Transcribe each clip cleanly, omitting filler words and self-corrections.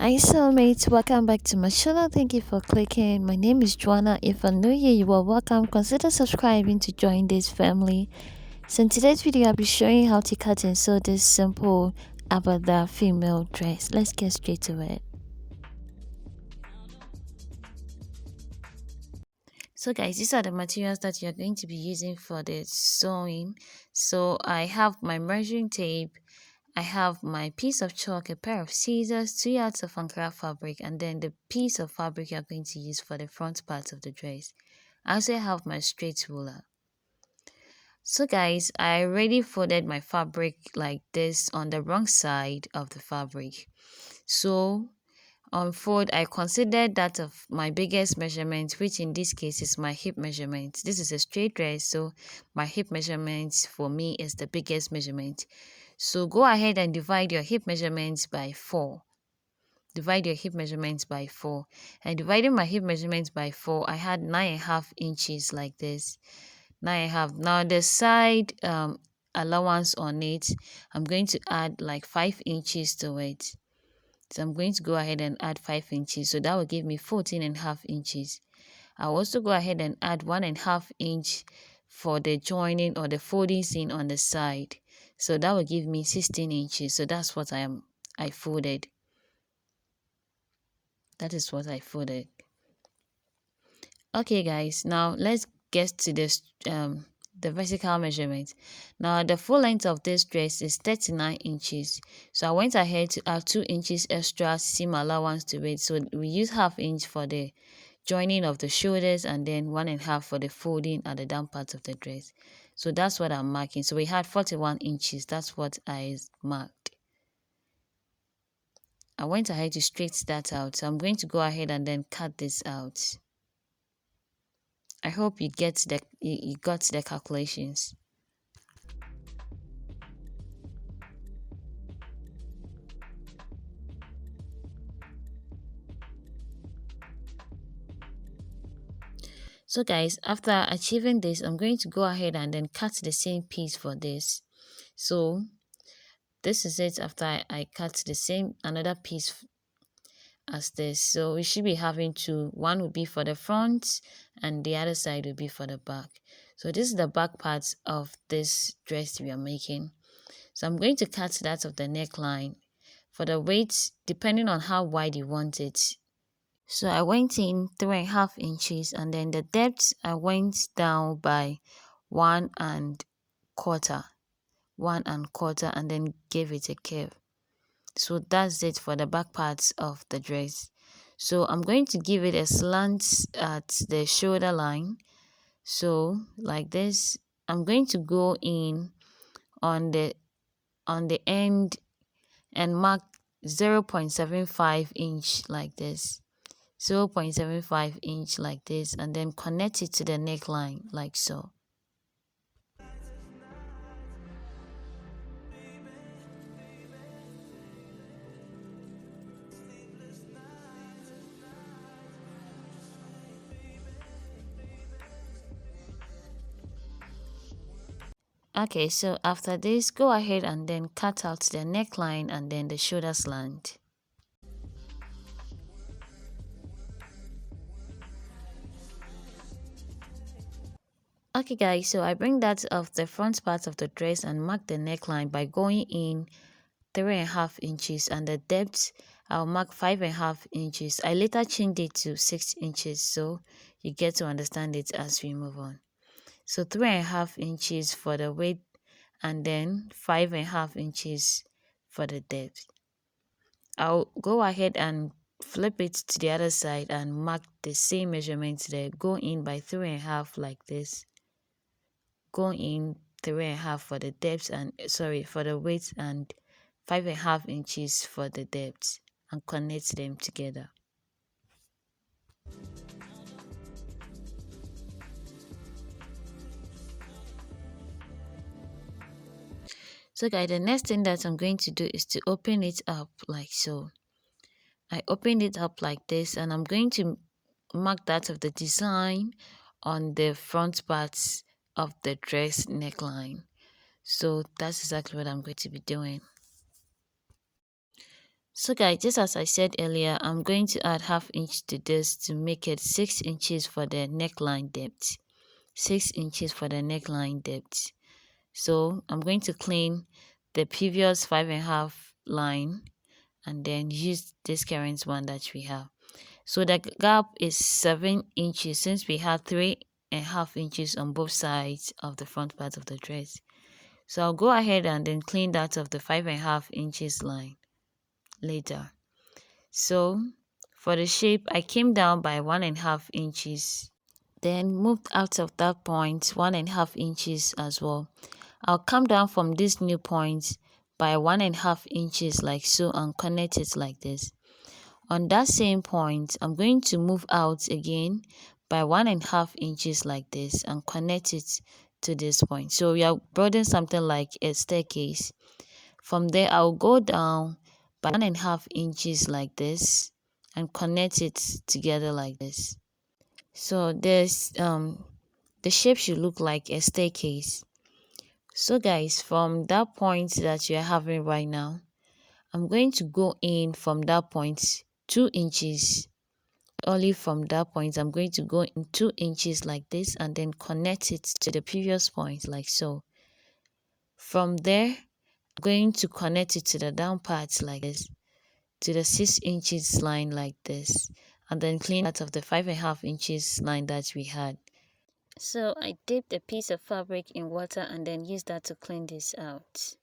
Hi soulmates, welcome back to my channel. Thank you for clicking. My name is Joanna. If I'm new here, you are welcome. Consider subscribing to join this family. So in today's video, I'll be showing how to cut and sew this simple Agbada female dress. Let's get straight to it. So guys, these are the materials that you're going to be using for the sewing. So I have my measuring tape, I have my piece of chalk, a pair of scissors, 2 yards of Ankara fabric, and then the piece of fabric you're going to use for the front part of the dress. I also have my straight ruler. So guys, I already folded my fabric like this on the wrong side of the fabric. So on fold, I considered that of my biggest measurement, which in this case is my hip measurement. This is a straight dress, so my hip measurement for me is the biggest measurement. So go ahead and divide your hip measurements by 4. Divide your hip measurements by 4. And dividing my hip measurements by 4, I had 9.5 inches like this. 9.5. Now the side allowance on it, I'm going to add like 5 inches to it. So I'm going to go ahead and add 5 inches. So that will give me 14.5 inches. I'll also go ahead and add 1.5 inch for the joining or the folding seam on the side. So that will give me 16 inches. So that's what I folded. That is what I folded. Okay guys, now let's get to this the vertical measurement. Now the full length of this dress is 39 inches. So I went ahead to add 2 inches extra seam allowance to it. So we use half inch for the joining of the shoulders and then 1.5 for the folding at the down part of the dress. So that's what I'm marking. So we had 41 inches. That's what I marked. I went ahead to straighten that out. So I'm going to go ahead and then cut this out. I hope you got the calculations. So guys, after achieving this, I'm going to go ahead and then cut the same piece for this. So this is it after I cut the same another piece as this. So we should be having two. One will be for the front and the other side will be for the back. So this is the back part of this dress we are making. So I'm going to cut that of the neckline. For the weight, depending on how wide you want it. So I went in 3.5 inches and then the depth I went down by 1.25, 1.25 and then gave it a curve. So that's it for the back parts of the dress. So I'm going to give it a slant at the shoulder line. So like this, I'm going to go in on the end and mark 0.75 inch like this. 0.75 inch like this and then connect it to the neckline like so. Okay, so after this, go ahead and then cut out the neckline and then the shoulder slant. Okay guys, so I bring that off the front part of the dress and mark the neckline by going in 3.5 inches and the depth I'll mark 5.5 inches. I later changed it to 6 inches so you get to understand it as we move on. So 3.5 inches for the width and then 5.5 inches for the depth. I'll go ahead and flip it to the other side and mark the same measurements there. Go in by 3.5 like this. Go in 3.5 for the depth and for the width and 5.5 inches for the depth and connect them together. So guys, the next thing that I'm going to do is to open it up like so. I opened it up like this and I'm going to mark that of the design on the front parts of the dress neckline. So that's exactly what I'm going to be doing. So guys, just as I said earlier, I'm going to add half inch to this to make it 6 inches for the neckline depth. 6 inches for the neckline depth. So I'm going to clean the previous 5.5 line and then use this current one that we have. So the gap is 7 inches since we have 3.5 inches on both sides of the front part of the dress. So I'll go ahead and then clean that of the 5.5 inches line later. So for the shape, I came down by 1.5 inches, then moved out of that point 1.5 inches as well. I'll come down from this new point by 1.5 inches like so and connect it like this. On that same point, I'm going to move out again by 1.5 inches like this and connect it to this point. So we are building something like a staircase. From there, I'll go down by 1.5 inches like this and connect it together like this. So the shape should look like a staircase. So guys, from that point that you're having right now, I'm going to go in from that point 2 inches. Only from that point, I'm going to go in 2 inches like this and then connect it to the previous point like so. From there, I'm going to connect it to the down part like this, to the 6 inches line like this, and then clean out of the 5.5 inches line that we had. So I dipped a piece of fabric in water and then used that to clean this out.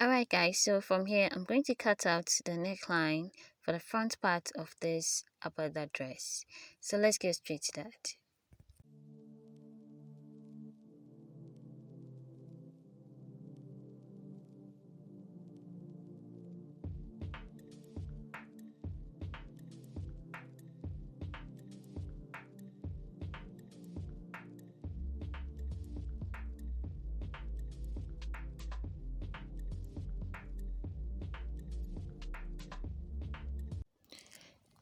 Alright guys, so from here I'm going to cut out the neckline for the front part of this Agbada dress. So let's get straight to that.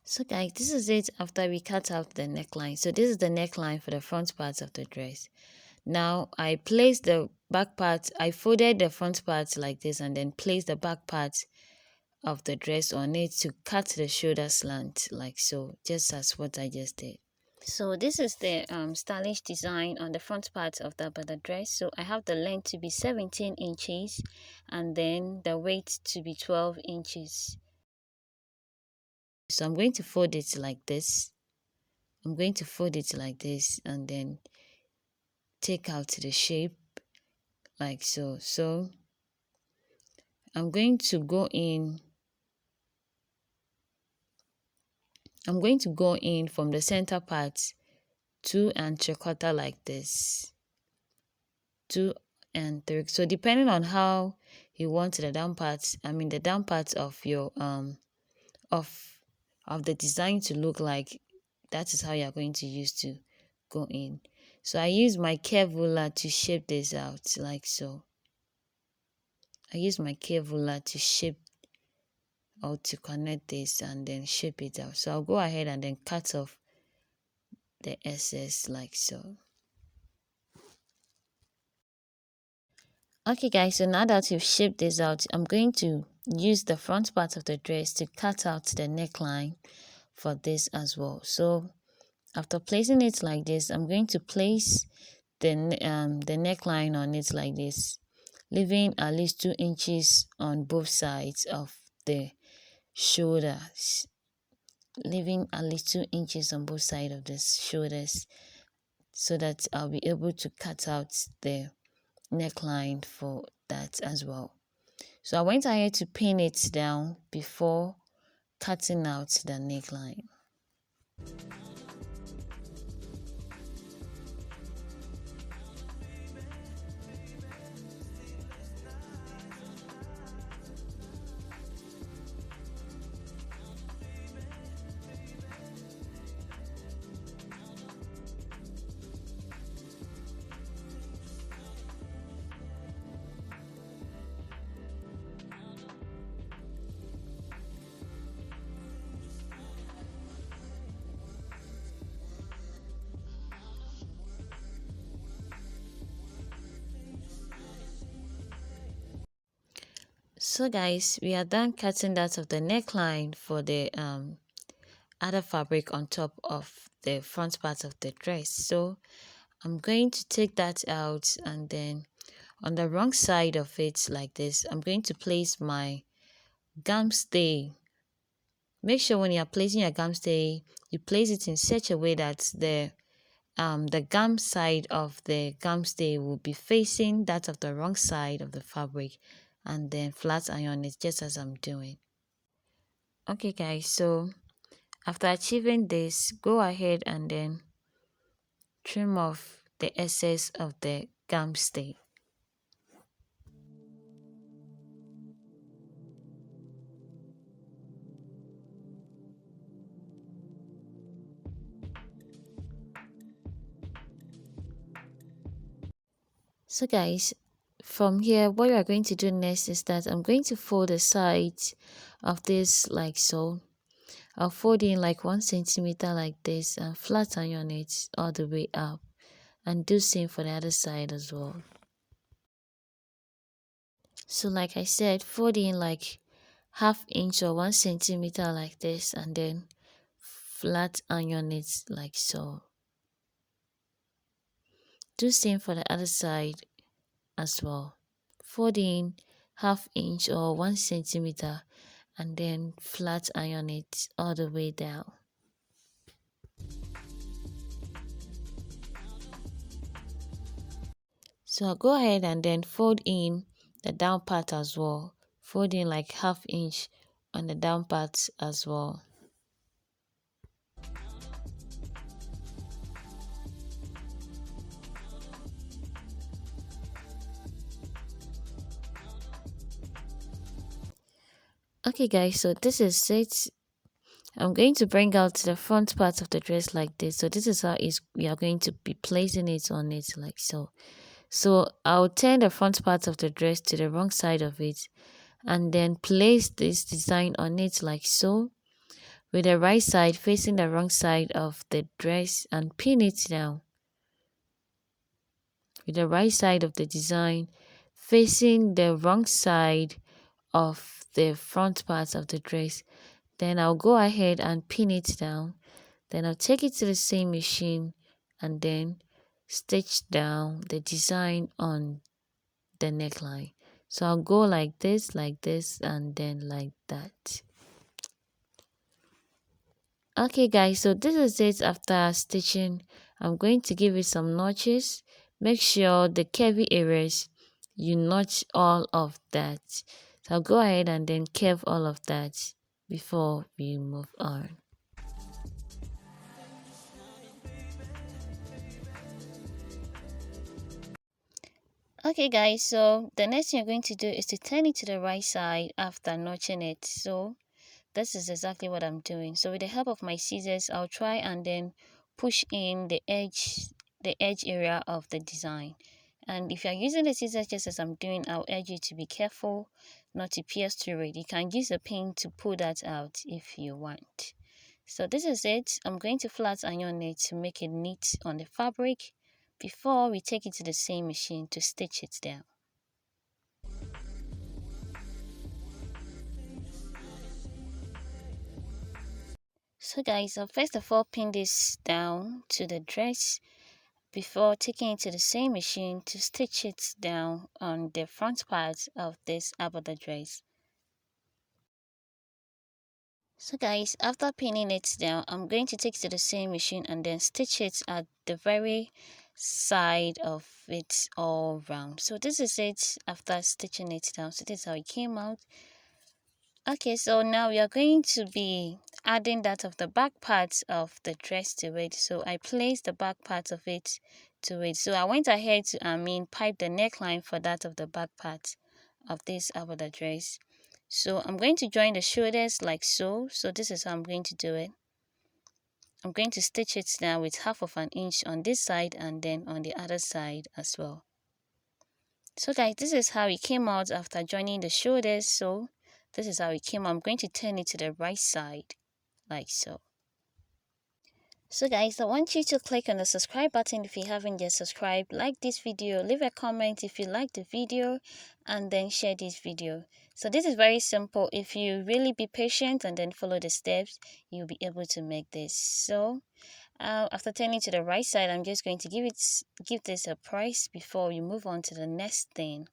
So guys, this is it after we cut out the neckline. So this is the neckline for the front part of the dress. Now I placed the back part, I folded the front part like this and then placed the back part of the dress on it to cut the shoulder slant like so, just as what I just did. So this is the stylish design on the front part of the Agbada dress. So I have the length to be 17 inches and then the weight to be 12 inches. So I'm going to fold it like this. I'm going to fold it like this and then take out the shape like so. So I'm going to go in from the center part 2 3/4 like this. 2 3. So depending on how you want the down part, the down part of your of the design to look like, that is how you're going to use to go in. So I use my curve ruler to shape this out like so. I use my curve ruler to shape or to connect this and then shape it out. So I'll go ahead and then cut off the excess like so. Okay guys, so now that you've shaped this out, I'm going to use the front part of the dress to cut out the neckline for this as well. So after placing it like this, I'm going to place the neckline on it like this, leaving at least 2 inches on both sides of the shoulders. Leaving at least 2 inches on both sides of the shoulders so that I'll be able to cut out the neckline for that as well. So I went ahead to pin it down before cutting out the neckline. So guys, we are done cutting that of the neckline for the other fabric on top of the front part of the dress. So I'm going to take that out, and then on the wrong side of it like this, I'm going to place my gum stay. Make sure when you are placing your gum stay, you place it in such a way that the gum side of the gum stay will be facing that of the wrong side of the fabric, and then flat iron it just as I'm doing. Okay guys, so after achieving this, go ahead and then trim off the excess of the gum stay. So guys, from here what you are going to do next is that I'm going to fold the sides of this like so. I'll fold in like 1 centimeter like this and flat iron it all the way up, and do same for the other side as well. So like I said, fold in like ½ inch or 1 centimeter like this, and then flat iron it like so. Do same for the other side as well. Fold in ½ inch or 1 centimeter, and then flat iron it all the way down. So I'll go ahead and then fold in the down part as well. Fold in like ½ inch on the down part as well. Okay guys, so this is it. I'm going to bring out the front part of the dress like this. So this is how we are going to be placing it on it like so. So I'll turn the front part of the dress to the wrong side of it, and then place this design on it like so, with the right side facing the wrong side of the dress, and pin it down. With the right side of the design facing the wrong side of the front part of the dress, then I'll go ahead and pin it down. Then I'll take it to the same machine and then stitch down the design on the neckline. So I'll go like this, and then like that. Okay guys, so this is it after stitching. I'm going to give it some notches. Make sure the curvy areas, you notch all of that. So I'll go ahead and then curve all of that before we move on. Okay guys, so the next thing you're going to do is to turn it to the right side after notching it. So this is exactly what I'm doing. So with the help of my scissors, I'll try and then push in the edge area of the design. And if you're using the scissors just as I'm doing, I'll urge you to be careful not to pierce through it. You can use a pin to pull that out if you want. So this is it. I'm going to flat iron it to make it neat on the fabric before we take it to the same machine to stitch it down. So guys, I'll first of all pin this down to the dress before taking it to the same machine to stitch it down on the front part of this Agbada dress. So guys, after pinning it down, I'm going to take it to the same machine and then stitch it at the very side of it all round. So this is it after stitching it down. So this is how it came out. Okay, so now we are going to be adding that of the back part of the dress to it. So I placed the back part of it to it. So I went ahead to pipe the neckline for that of the back part of this Agbada dress. So I'm going to join the shoulders like so. So this is how I'm going to do it. I'm going to stitch it now with ½ inch on this side and then on the other side as well. So guys, this is how it came out after joining the shoulders. So this is how it came out. I'm going to turn it to the right side like so. So guys, I want you to click on the subscribe button if you haven't yet subscribed, like this video, leave a comment if you like the video, and then share this video. So this is very simple. If you really be patient and then follow the steps, you'll be able to make this. So after turning to the right side, I'm just going to give this a press before we move on to the next thing.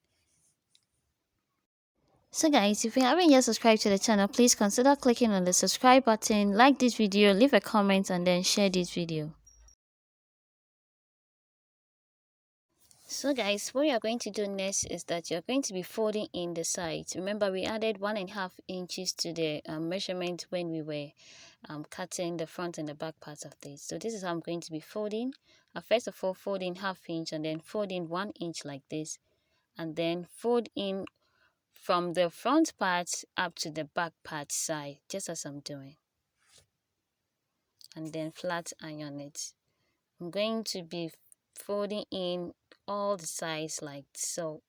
So guys, if you haven't yet subscribed to the channel, please consider clicking on the subscribe button, like this video, leave a comment, and then share this video. So guys, what we are going to do next is that you're going to be folding in the sides. Remember, we added 1.5 inches to the measurement when we were cutting the front and the back parts of this. So this is how I'm going to be folding. First of all, fold in 1/2 inch and then fold in 1 inch like this, and then fold in from the front part up to the back part side, just as I'm doing, and then flat iron it. I'm going to be folding in all the sides like so.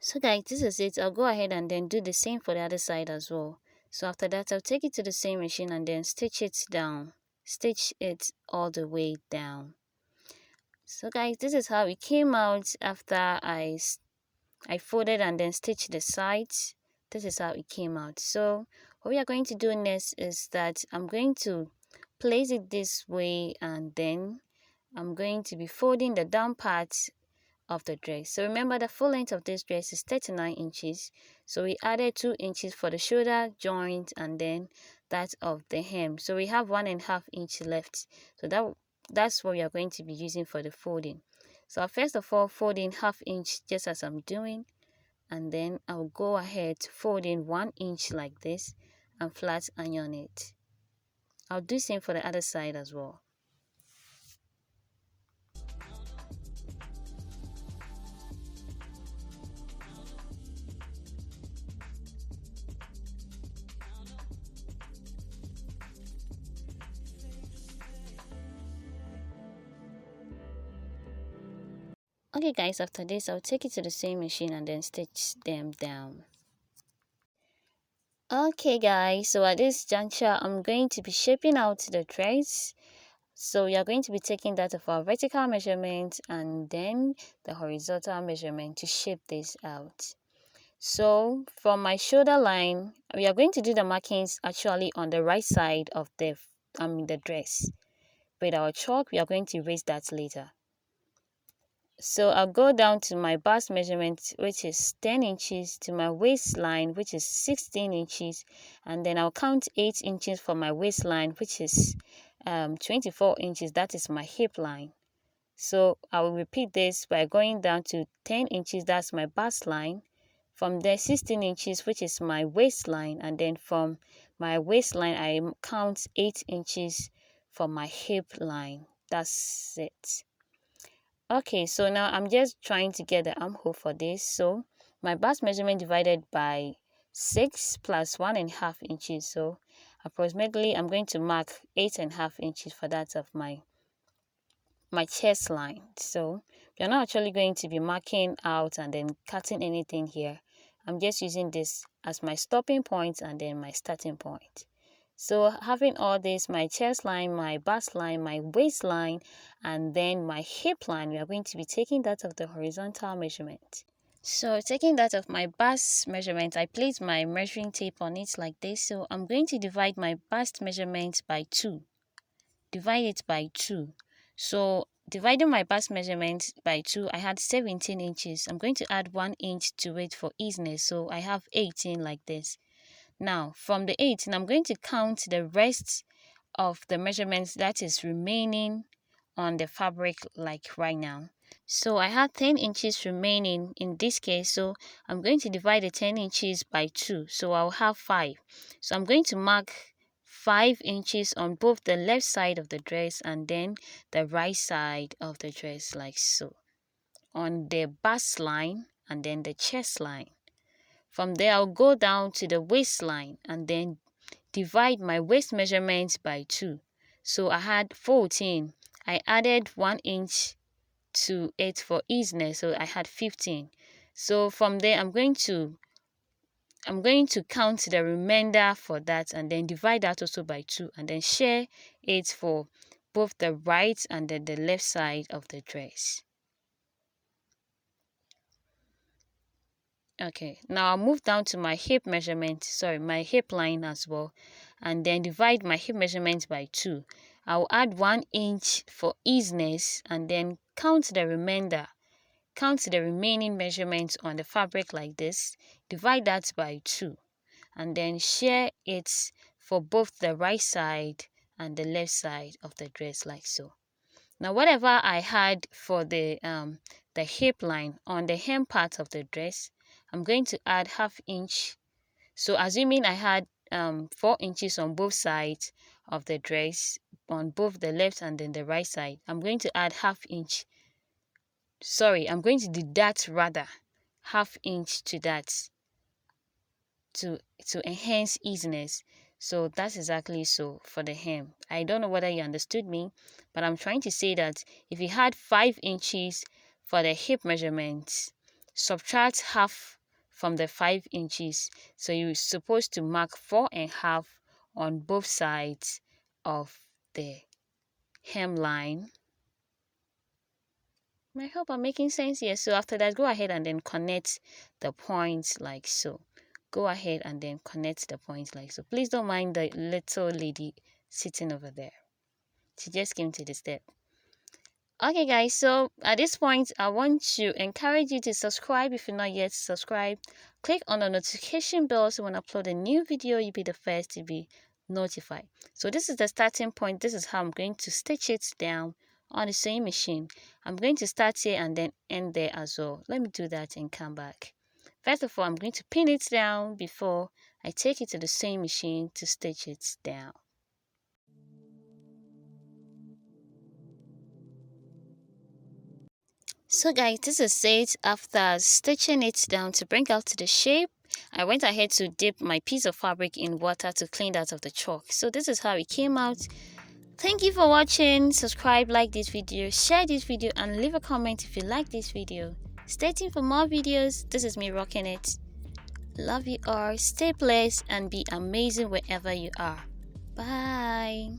So guys, this is it. I'll go ahead and then do the same for the other side as well. So after that, I'll take it to the same machine and then stitch it down. Stitch it all the way down. So guys, this is how it came out after I folded and then stitched the sides. This is how it came out. So what we are going to do next is that I'm going to place it this way, and then I'm going to be folding the down part of the dress. So remember, the full length of this dress is 39 inches. So we added 2 inches for the shoulder joint and then that of the hem. So we have 1.5 inch left. So that's what we are going to be using for the folding. So first of all, fold in 1/2 inch just as I'm doing, and then I'll go ahead to fold in 1 inch like this and flat iron it. I'll do the same for the other side as well. Okay guys, after this I'll take it to the same machine and then stitch them down. Okay guys, so at this juncture I'm going to be shaping out the dress. So we are going to be taking that of our vertical measurement and then the horizontal measurement to shape this out. So from my shoulder line, we are going to do the markings actually on the right side of the dress. With our chalk, we are going to erase that later. So I'll go down to my bust measurement, which is 10 inches, to my waistline, which is 16 inches, and then I'll count 8 inches for my waistline, which is 24 inches. That is my hip line. So I will repeat this by going down to 10 inches, that's my bust line. From there, 16 inches, which is my waistline, and then from my waistline, I count 8 inches for my hip line. That's it. Okay, so now I'm just trying to get the armhole for this. So my bust measurement divided by 6 plus 1.5 inches. So approximately I'm going to mark 8.5 inches for that of my chest line. So we're not actually going to be marking out and then cutting anything here. I'm just using this as my stopping point and then my starting point. So having all this, my chest line, my bust line, my waistline, and then my hip line, we are going to be taking that of the horizontal measurement. So taking that of my bust measurement, I place my measuring tape on it like this. So I'm going to divide my bust measurement by 2. Divide it by 2. So dividing my bust measurement by 2, I had 17 inches. I'm going to add 1 inch to it for easiness. So I have 18 like this. Now, from the 18, I'm going to count the rest of the measurements that is remaining on the fabric like right now. So I had 10 inches remaining in this case. So I'm going to divide the 10 inches by 2. So I'll have 5. So I'm going to mark 5 inches on both the left side of the dress and then the right side of the dress like so. On the bust line and then the chest line. From there, I'll go down to the waistline and then divide my waist measurement by 2. So I had 14. I added 1 inch to it for easiness, so I had 15. So from there, I'm going to count the remainder for that and then divide that also by 2 and then share it for both the right and then the left side of the dress. Okay, now I'll move down to my hip measurement, my hip line as well, and then divide my hip measurement by 2. I'll add 1 inch for easiness and then count the remaining measurements on the fabric like this, divide that by 2, and then share it for both the right side and the left side of the dress like so. Now whatever I had for the hip line on the hem part of the dress, I'm going to add ½ inch. So assuming I had 4 inches on both sides of the dress, on both the left and then the right side, I'm going to add ½ inch. I'm going to deduct rather ½ inch to that to enhance easiness. So that's exactly so for the hem. I don't know whether you understood me, but I'm trying to say that if you had 5 inches for the hip measurements, subtract half from the 5 inches. So you're supposed to mark 4.5 on both sides of the hemline. I hope I'm making sense here. So after that, go ahead and then connect the points like so. Go ahead and then connect the points like so. Please don't mind the little lady sitting over there. She just came to the step. Okay guys, so at this point I want to encourage you to subscribe if you're not yet subscribed. Click on the notification bell so when I upload a new video you'll be the first to be notified. So this is the starting point. This is how I'm going to stitch it down on the sewing machine. I'm going to start here and then end there as well. Let me do that and come back. First of all, I'm going to pin it down before I take it to the sewing machine to stitch it down. So guys, this is it. After stitching it down to bring out the shape, I went ahead to dip my piece of fabric in water to clean that of the chalk. So this is how it came out. Thank you for watching. Subscribe, like this video, share this video, and leave a comment if you like this video. Stay tuned for more videos. This is me rocking it. Love you all. Stay blessed and be amazing wherever you are. Bye.